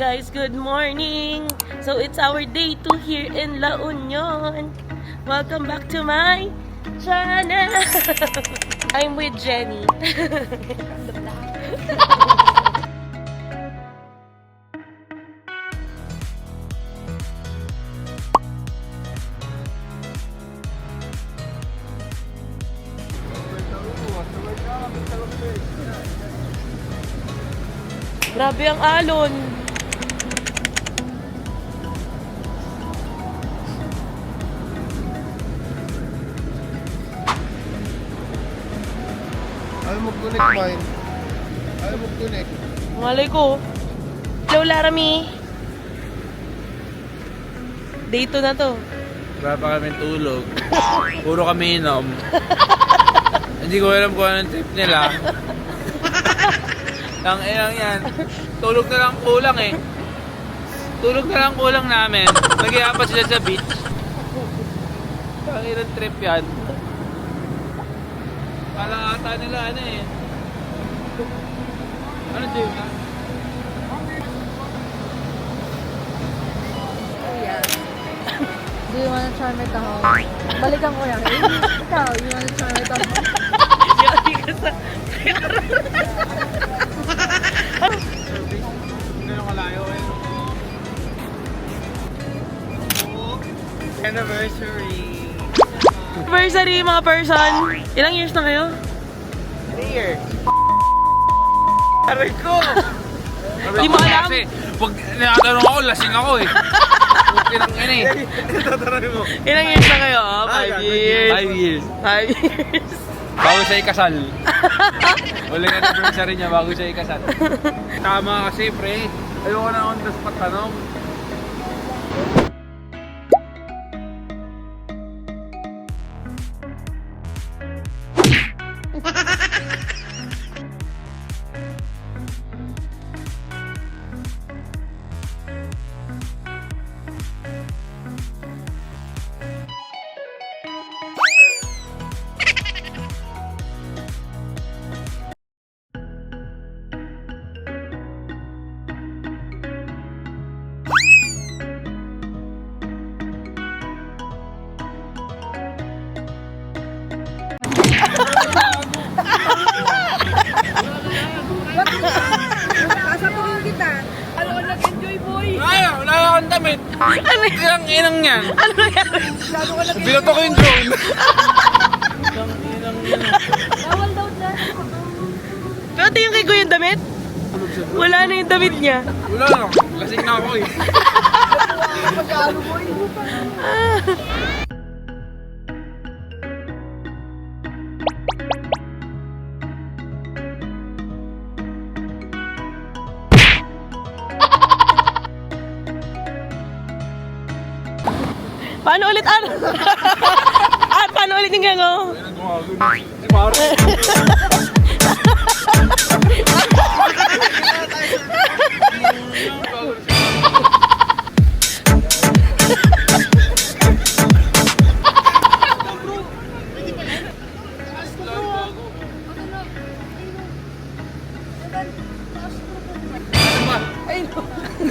guys, good morning! So it's our day 2 here in La Union. Welcome back to my channel! I'm with Jenny. Grabe ang alon. Ayaw mag-connect mine. Ayaw mag-connect. Malay ko. Hello, Laramie. Day 2 na to. Wala pa kami tulog. Puro kami inom. Hindi ko alam kung anong trip nila. Ang ilang yan. Tulog na lang kulang eh. Tulog na lang kulang namin. Nag-iapa sila sa beach. Ang ilang trip yan. Parang ata nila ano eh. Ano din na? Do you wanna try my taho? Balikan ko yan. Ikaw, you wanna try my taho? Hindi ka sa... Ganun kalayo eh. Anniversary. Anniversary, mga person. Ilang years na kayo? 3 years. Aray ko! Di mo alam? Kasi, pag nakatanong ako, lasing ako eh. Pinang ina eh. Ilang years na kayo? 5 years. 5 years. 5 years. Bago siya ikasal. Uling anniversary niya bago siya ikasal. Tama kasi pre. Ayoko na on the spot tanong. Kasapukin kita. Ano ka nag-enjoy, boy? Ay, wala akong damit. Ilang inang yan. Ano nangyari? Biloto ko yung drone. Ilang inang yan. Bawal daw dyan. Pero tingin kay Kuya yung damit? Wala na yung damit niya. Wala lang. Lasing na ako eh. Pag-ano mo Paano ulit, Ar? Paano ulit yung gano'n?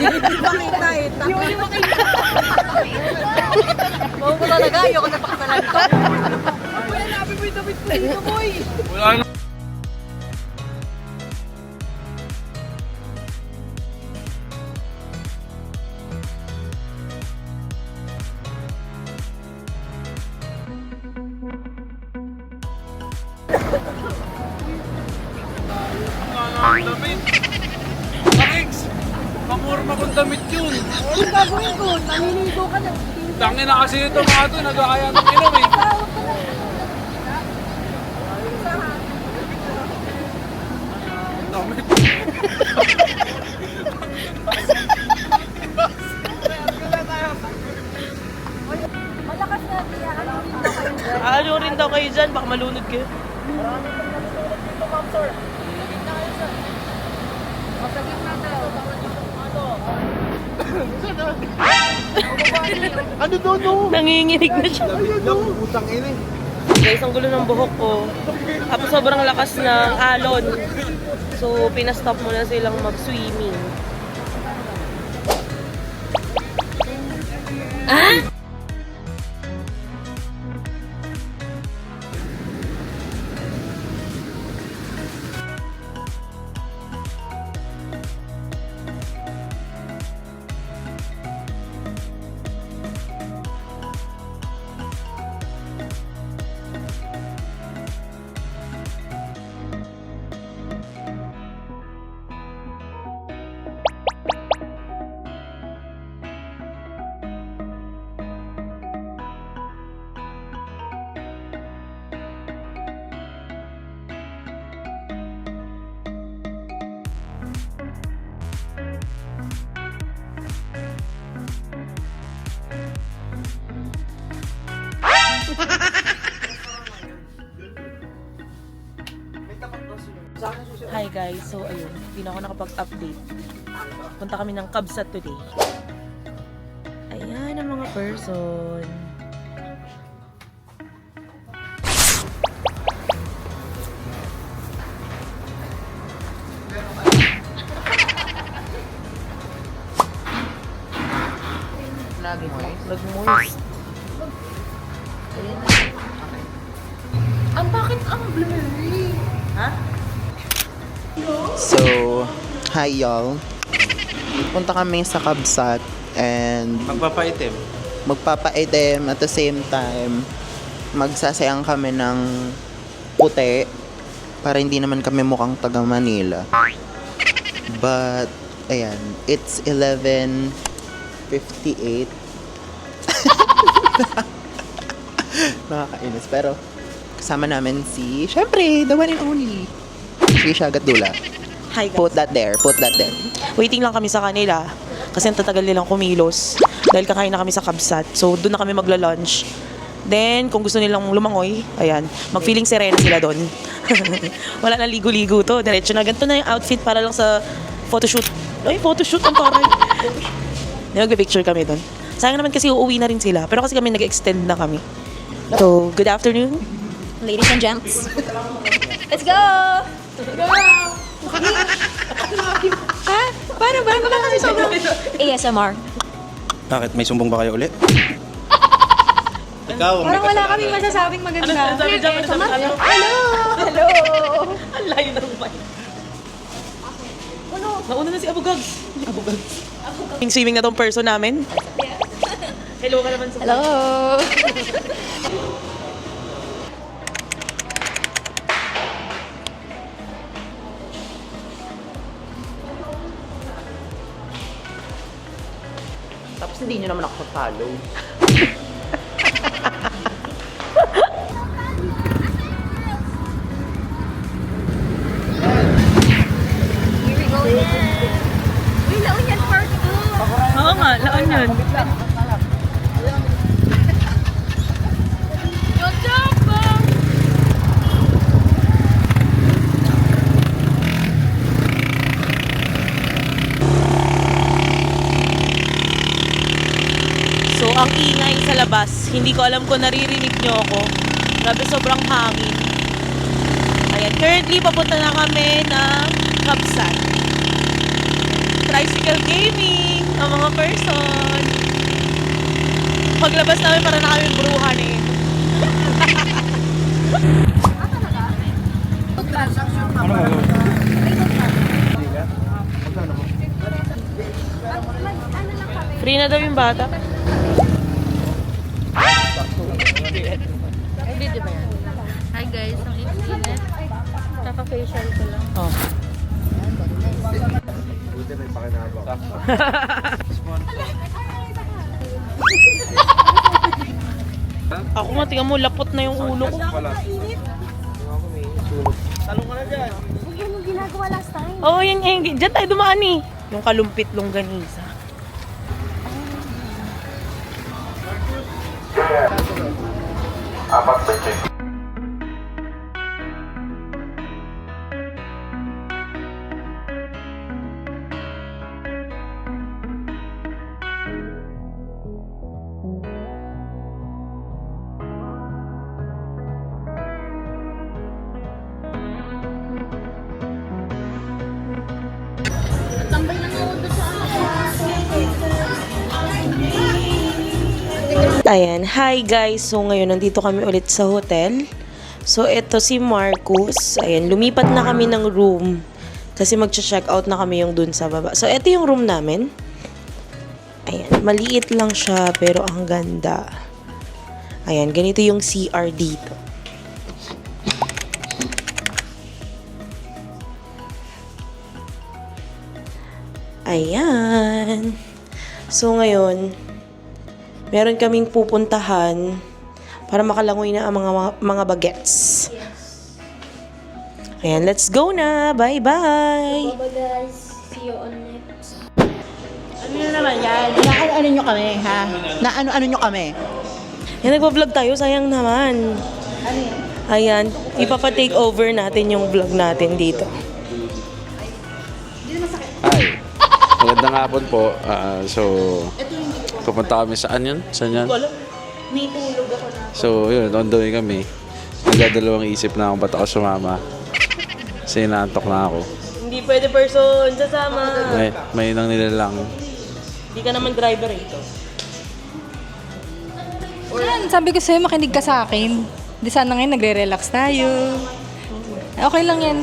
makita eh. Hindi mo makita. Bawa ko talaga. Ayoko na pakasalan ko. Kuya, nabi mo yung damit ko dito, boy. Wala na. Damit. Alex! Pangurma kong damit yun. Anong gagawin ko? Nanginito ka na. Tangin na kasi ito mga ito, nag-aaya ng inom eh. Damit. Malakas na. Kaya ano rin na kayo dyan. Ano rin daw kayo dyan? Baka malunod kayo. Masagin na daw. Ano daw no? Nanginginig na siya. Utang ini. Guys, ang gulo ng buhok ko. Tapos sobrang lakas ng alon. So, pinastop muna silang mag-swimming. Hi guys, so ayun, hindi na ako nakapag-update. Punta kami ng Kabsat today. Ayan ang mga person. Nag-moist. Ang bakit ang blurry? Ha? So, hi y'all. Punta kami sa Kabsat and Magpapaitim. magpapaitim at the same time magsasayang kami ng puti para hindi naman kami mukhang taga Manila. But, ayan, it's 11:58. Nakakainis. Pero, kasama namin si, syempre, the one and only, si Shagat Dula. Hi guys. Put that there. Put that there. Waiting lang kami sa kanila kasi ang tatagal nilang kumilos dahil kakain na kami sa Kabsat. So, doon na kami magla-lunch. Then, kung gusto nilang lumangoy, ayan, mag-feeling serena sila doon. Wala na ligo-ligo to. Diretso na. Ganito na yung outfit para lang sa photoshoot. Ay, photoshoot ang taray. Nag-picture kami doon. Sayang naman kasi uuwi na rin sila. Pero kasi kami nag-extend na kami. So, good afternoon. Ladies and gents. Let's go! Go! Ha? Paano ba? Wala kasi sobrang ASMR. Bakit? May sumbong ba kayo ulit? Ikaw, ang may Parang wala kasalanan. kaming masasabing maganda. Ano sabi dyan? Ano sabi dyan? Hello! Hello! Ang layo ng mic. Nauna na si Abugags. Swimming na tong person namin. Hello ka naman sa Hello! Tapos hindi nyo naman ako follow. Here we go again! Uy, laon yan part 2! Oo nga, laon yun. Yung jumbo! So, ang ingay sa labas, hindi ko alam kung naririnig nyo ako. Grabe, sobrang hangin. Ayan, currently papunta na kami ng Kabsat. Tricycle gaming ang mga person. Paglabas namin para na kami bruhan eh. Free na daw yung bata. Hi guys, ang init. Kaka-facial ko lang. Oh. Ako nga, tingnan mo, lapot na yung ulo ko. Yung ginagawa last time. Oo, oh, yan. Diyan tayo dumaan eh. Yung kalumpit longganisa. Ayan. Hi guys. So ngayon nandito kami ulit sa hotel. So ito si Marcus. Ayan. Lumipat na kami ng room. Kasi mag-check out na kami yung dun sa baba. So ito yung room namin. Ayan. Maliit lang siya pero ang ganda. Ayan. Ganito yung CR dito. Ayan. So ngayon, meron kaming pupuntahan para makalangoy na ang mga bagets. Ayan, let's go na. Bye-bye. Bye guys. See you on next. Ano na naman yan? Na-ano nyo kami, ha? Na-ano nyo kami? Yan, nagpa-vlog tayo. Sayang naman. Ano yan? Ayan, ipapa-take over natin yung vlog natin dito. Hi. Magandang hapon po. Pupunta kami saan yun? Saan yan? May tulog ako na. So, yun. On the way kami. Nagdadalawang isip na kung ba't ako sumama. Kasi inaantok na ako. Hindi pwede person. Sasama. May nang nilalang. Hindi ka naman driver ito. Yan, sabi ko sa'yo, makinig ka sa akin. Di sana ngayon nagre-relax tayo. Okay lang yan.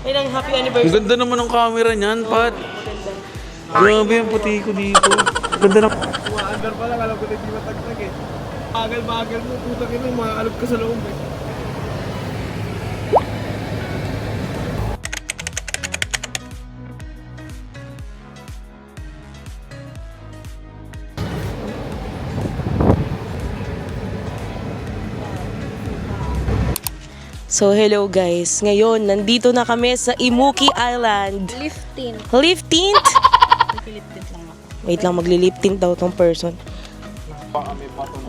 May lang happy Ang anniversary. ganda naman ng camera niyan, Pat. Grabe yung puti ko dito. Ganda ng... Umaandar pa lang, alam ko na hindi matagtag eh. Bagal-bagal mo, putang ina, makaalog ka sa loob eh. So, hello guys. Ngayon, nandito na kami sa Imuki Island. Lifting. Lift tint? Wait lang, magli-lip tint daw tong person.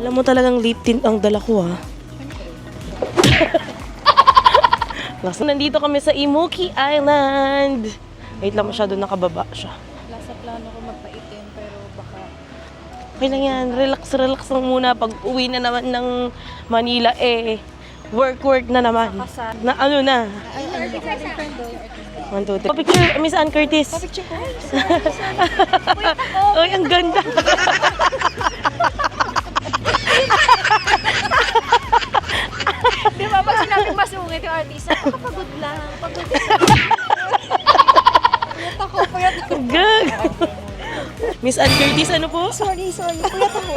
Alam mo talagang lip tint ang dala ko, ha? Nandito kami sa Imuki Island. Wait lang, masyado nakababa siya. Nasa plano ko magpaitim, pero baka... Okay lang yan. Relax lang muna. Pag uwi na naman ng Manila, work na naman. Na ano na? 1, 2, 3. Picture, Miss Ann Curtis. Picture ko. Uy, ang ganda. Di ba pag sinabing masungit yung artista, nakapagod lang. Pagod lang. Puyat ako. Gag. Miss Ann Curtis, ano po? Sorry. Puyat ako.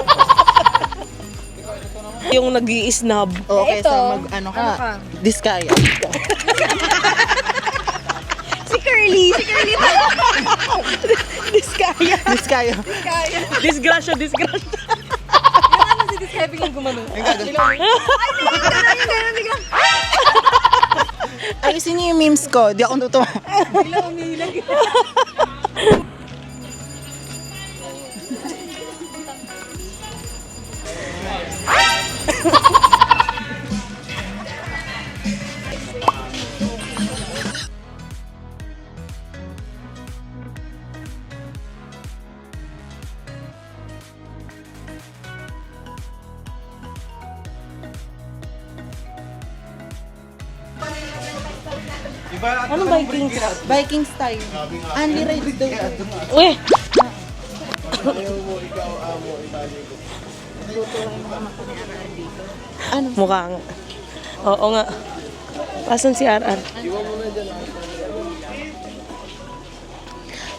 Yung nag-i-snub. Okay, Ito, so ano ka? Diskaya. Si Curly Diskaya. Diskaya. Disgrasya. Ano si this heavy yung gumano? Ayusin niyo yung memes ko. Di ako tutuwa. Bigla umilag. Anong biking? Viking style. Only rides daw. Uy! Ano? Mukha nga. Oo nga. Pasan si RR?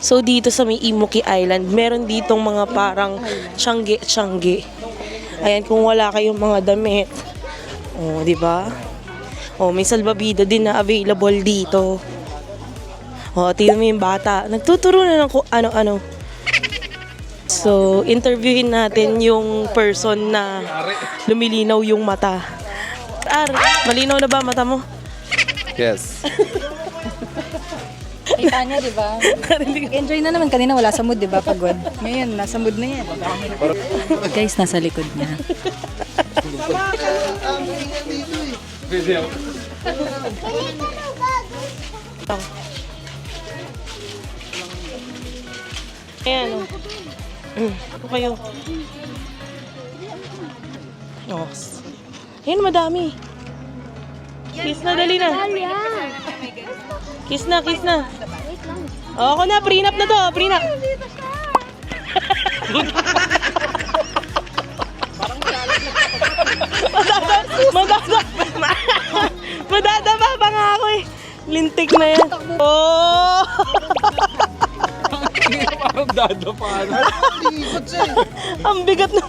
So dito sa may Imuki Island, meron ditong mga parang tiyangge. Ayan, kung wala kayong mga damit. Oh, di ba? Oh, may salbabida din na available dito. Oh, tingnan mo yung bata. Nagtuturo na ng ano-ano. So, interviewin natin yung person na lumilinaw yung mata. Malinaw na ba mata mo? Yes. Kita niya, di ba? Enjoy na naman. Kanina wala sa mood, di ba? Pagod. Ngayon, nasa mood na yan. Guys, nasa likod niya. Ayan, oh. Ako kayo. Oh. Ayan, madami. Kiss na, dali na. Kiss na. Oh, ako na, prenup na to, prenup. Madadapa pa nga ako eh. Lintik na yan. Oh! Parang dadapaan. Ang bigat na.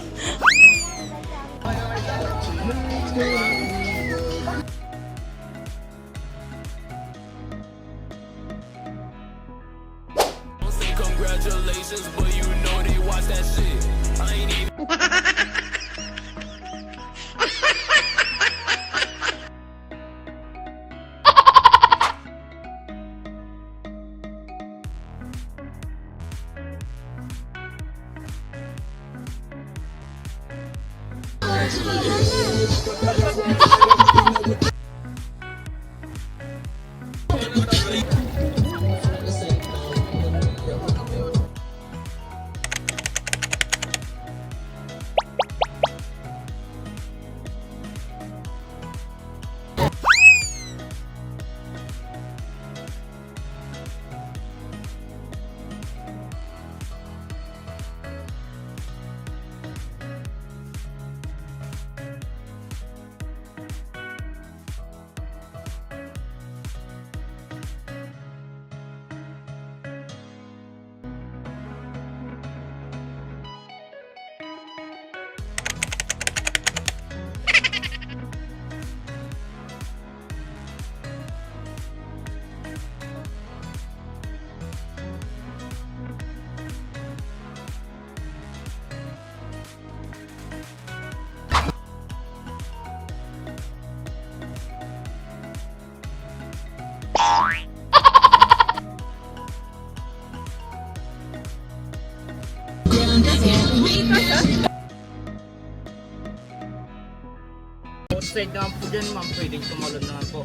Outside naman po dyan, ma'am, pwedeng tumalon naman po.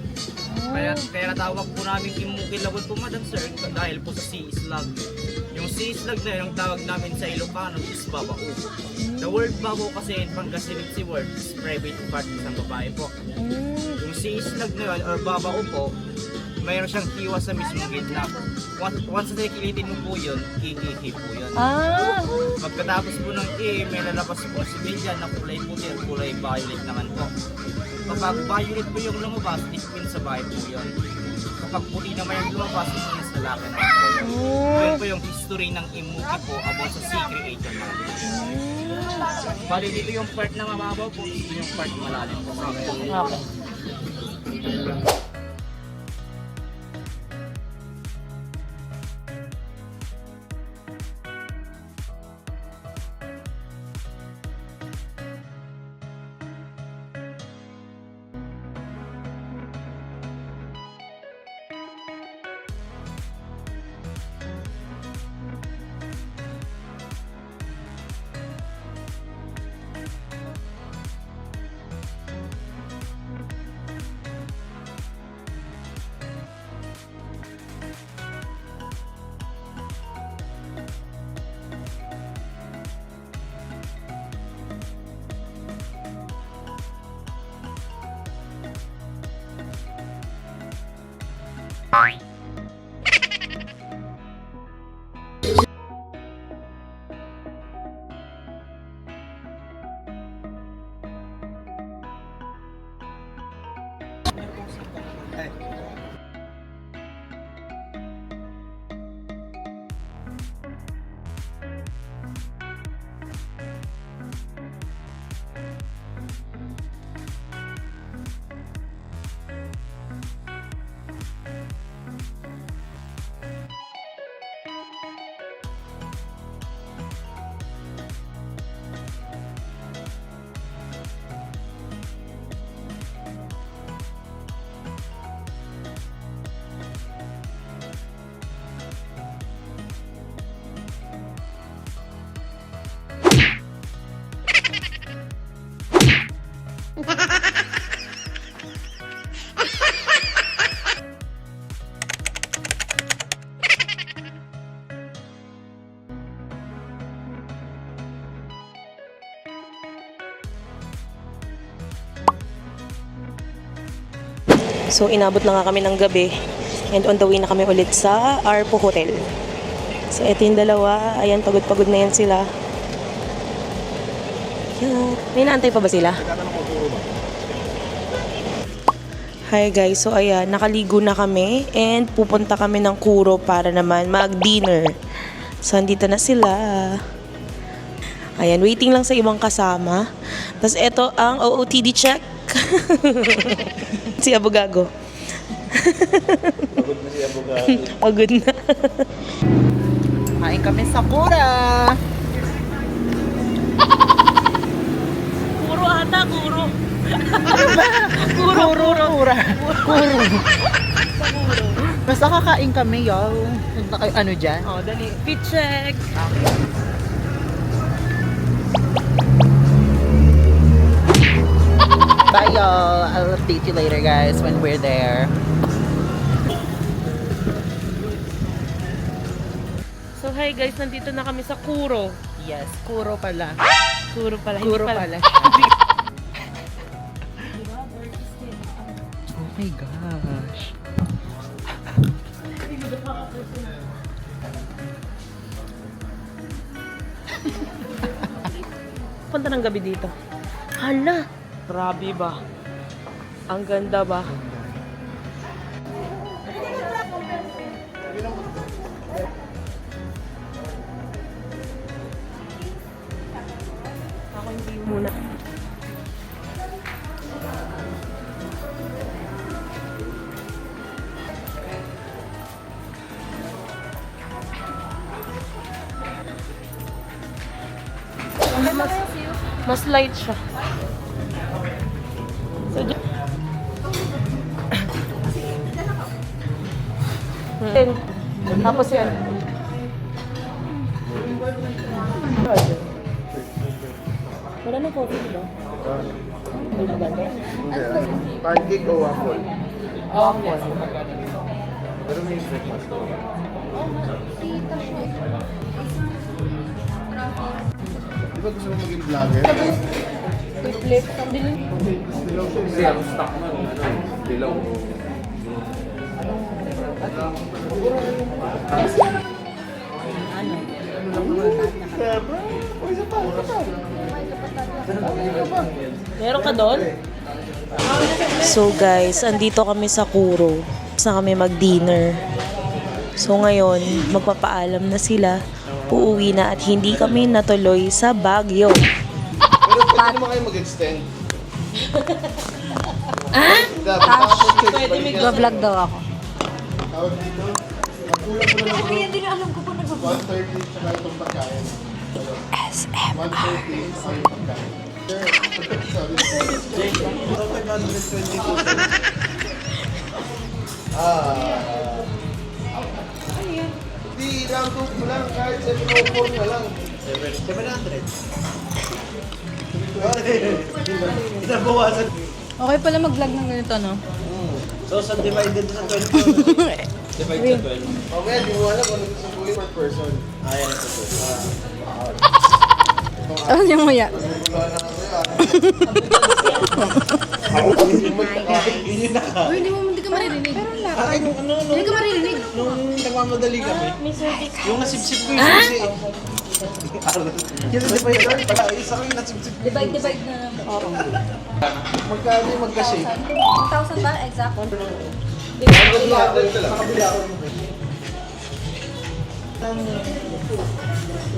Kaya tawag po namin Imukilabon po, madam sir, dahil po sa sea slug. Yung sea slug na yun, ang tawag namin sa Ilocano is babao. The word babao kasi in Pangasinan si word is private part ng babae po. Yung sea slug na yun, or babao po, mayroon siyang hiwa sa mismong gitna. Once na kilitin mo po yun, iihi po yun. Pagkatapos po ng may lalabas po si Billian na kulay puti at kulay violet naman po. Kapag violet po yung lumabas, it means sa bahay po yun. Kapag puti naman yung lumabas, it means sa laki naman po yun. Yun po yung history ng Imuki po about sa sea creator natin. Bali dito yung part na mababaw po, dito yung part malalim po. Okay. So, inabot na nga kami ng gabi. And on the way na kami ulit sa Arpo Hotel. So, eto yung dalawa. Ayan, pagod-pagod na yan sila. Yan. May naantay pa ba sila? Hi guys, so ayan, nakaligo na kami and pupunta kami ng Kuro para naman mag-dinner. So, andito na sila. Ayan, waiting lang sa ibang kasama. Tapos eto ang OOTD check. Si Abogago. Pagod na si Abogado. Pagod na. Kain kami sa Kura. Kuro ata, Kuro. Kura. Basta kakain kami, yaw. Ano dyan? Oh, dali. Fit check. Bye, y'all. I'll update you later, guys, when we're there. So, hi guys, nandito na kami sa Kuro. Yes, Kuro pala. Kuro pala. Kuro hindi pala. Oh my gosh. Punta ng gabi dito. Hala! Grabe ba? Ang ganda ba? Ako hindi muna. Mas light siya. So, tapos yan. Wala na coffee, diba? Pancake o waffle? Waffle. Pero may breakfast ko. Di ba gusto mo maging vlogger? Flip, sandali. Kasi ang stock man, dilaw. Meron ka doon? So guys, andito kami sa Kuro. Na kami mag-dinner. So ngayon, magpapaalam na sila. Uuwi na at hindi kami natuloy sa Baguio. Pero pwede naman kayo mag-extend. Vlog daw ako. Tawag dito. Magkulang ko na lang. Kaya hindi na alam ko po nag-vlog. 130 tsaka itong pagkain. SMR. 130 tsaka yung pagkain. Sorry. Hindi, round up mo lang. Kahit 704 na lang. 700. Inabawasan. Okay pala mag-vlog ng ganito, no? So, sa divided sa 12. Divide sa 12. Mamaya, di mo alam kung ano gusto mo per person. Ayan ito po. Ano yung muya? Uy, hindi ka maririnig. Hindi ka maririnig. Nung nagmamadali kami, yung nasipsip ko yung susi. Yung divider, pala isa ko yung nasipsip ko. Divide na. Magkano yung magkashake? 1,000 ba? Exact.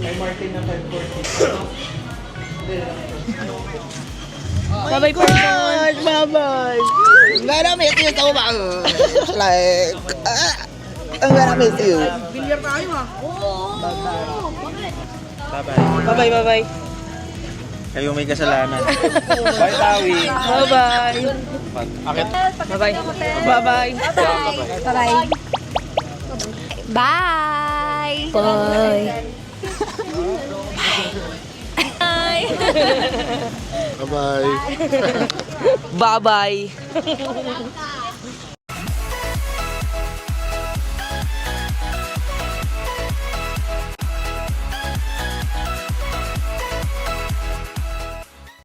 May Martin na 540. Bye-bye, person! Bye-bye! I'm gonna miss you so much! Like, I'm gonna miss you. Bye-bye, bye-bye. Kayo may kasalanan. Bye, Tawi. Bye-bye. Akit. Bye-bye. Bye-bye. Bye-bye. Bye! Bye. Bye-bye. Bye-bye.